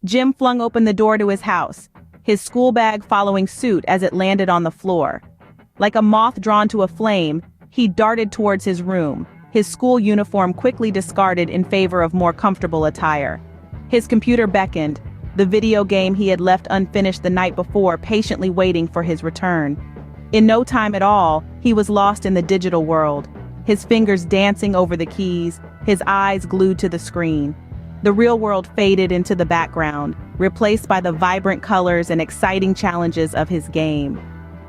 Jim flung open the door to his house, his school bag following suit as it landed on the floor. Like a moth drawn to a flame, he darted towards his room, his school uniform quickly discarded in favor of more comfortable attire. His computer beckoned, the video game he had left unfinished the night before patiently waiting for his return. In no time at all, he was lost in the digital world, his fingers dancing over the keys, his eyes glued to the screen. The real world faded into the background, replaced by the vibrant colors and exciting challenges of his game.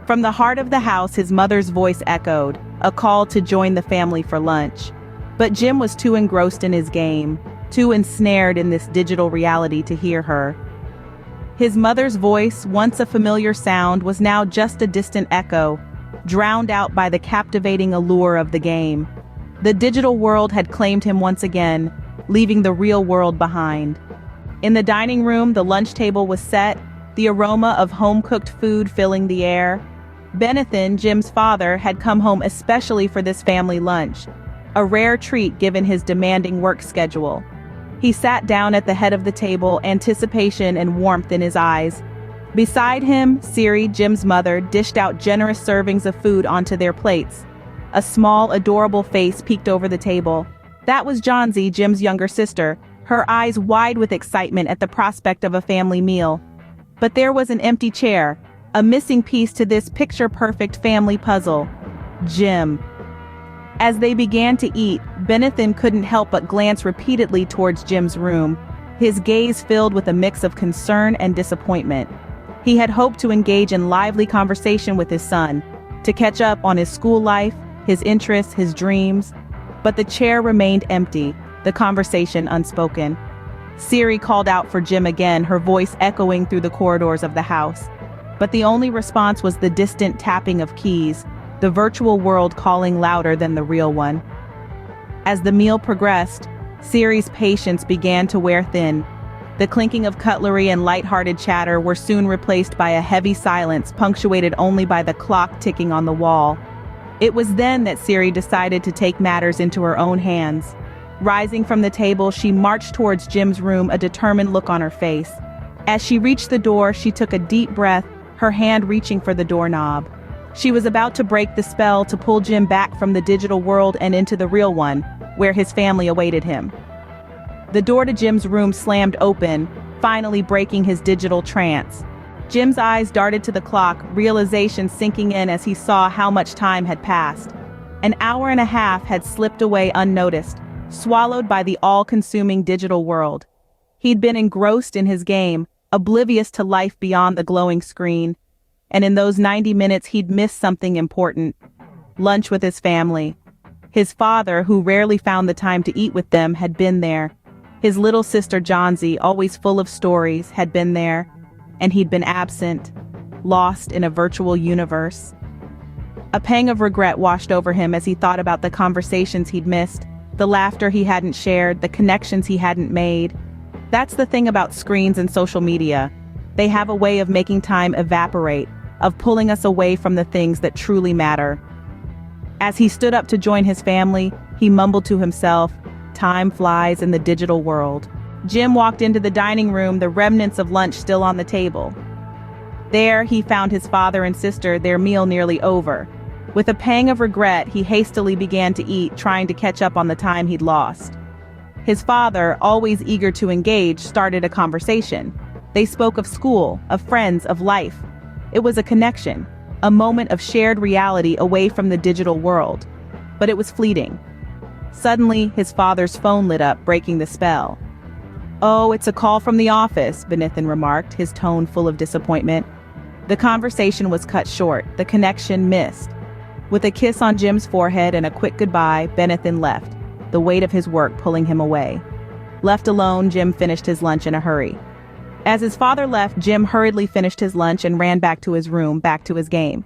From the heart of the house, his mother's voice echoed, a call to join the family for lunch. But Jim was too engrossed in his game, too ensnared in this digital reality to hear her. His mother's voice, once a familiar sound, was now just a distant echo, drowned out by the captivating allure of the game. The digital world had claimed him once again, leaving the real world behind. In the dining room, the lunch table was set, the aroma of home-cooked food filling the air. Benathan, Jim's father, had come home especially for this family lunch, a rare treat given his demanding work schedule. He sat down at the head of the table, anticipation and warmth in his eyes. Beside him, Siri, Jim's mother, dished out generous servings of food onto their plates. A small, adorable face peeked over the table. That was Johnsy, Jim's younger sister, her eyes wide with excitement at the prospect of a family meal. But there was an empty chair, a missing piece to this picture-perfect family puzzle: Jim. As they began to eat, Benathan couldn't help but glance repeatedly towards Jim's room, his gaze filled with a mix of concern and disappointment. He had hoped to engage in lively conversation with his son, to catch up on his school life, his interests, his dreams. But the chair remained empty, the conversation unspoken. Siri called out for Jim again, her voice echoing through the corridors of the house. But the only response was the distant tapping of keys, the virtual world calling louder than the real one. As the meal progressed, Siri's patience began to wear thin. The clinking of cutlery and light-hearted chatter were soon replaced by a heavy silence punctuated only by the clock ticking on the wall. It was then that Siri decided to take matters into her own hands. Rising from the table, she marched towards Jim's room, a determined look on her face. As she reached the door, she took a deep breath, her hand reaching for the doorknob. She was about to break the spell to pull Jim back from the digital world and into the real one, where his family awaited him. The door to Jim's room slammed open, finally breaking his digital trance. Jim's eyes darted to the clock, realization sinking in as he saw how much time had passed. An hour and a half had slipped away unnoticed, swallowed by the all-consuming digital world. He'd been engrossed in his game, oblivious to life beyond the glowing screen. And in those 90 minutes he'd missed something important: lunch with his family. His father, who rarely found the time to eat with them, had been there. His little sister Johnsy, always full of stories, had been there. And he'd been absent, lost in a virtual universe. A pang of regret washed over him as he thought about the conversations he'd missed, the laughter he hadn't shared, the connections he hadn't made. That's the thing about screens and social media. They have a way of making time evaporate, of pulling us away from the things that truly matter. As he stood up to join his family, he mumbled to himself, "Time flies in the digital world." Jim walked into the dining room, the remnants of lunch still on the table. There, he found his father and sister, their meal nearly over. With a pang of regret, he hastily began to eat, trying to catch up on the time he'd lost. His father, always eager to engage, started a conversation. They spoke of school, of friends, of life. It was a connection, a moment of shared reality away from the digital world. But it was fleeting. Suddenly, his father's phone lit up, breaking the spell. "Oh, it's a call from the office," Benathan remarked, his tone full of disappointment. The conversation was cut short, the connection missed. With a kiss on Jim's forehead and a quick goodbye, Benathan left, the weight of his work pulling him away. Left alone, Jim finished his lunch in a hurry. As his father left, Jim hurriedly finished his lunch and ran back to his room, back to his game.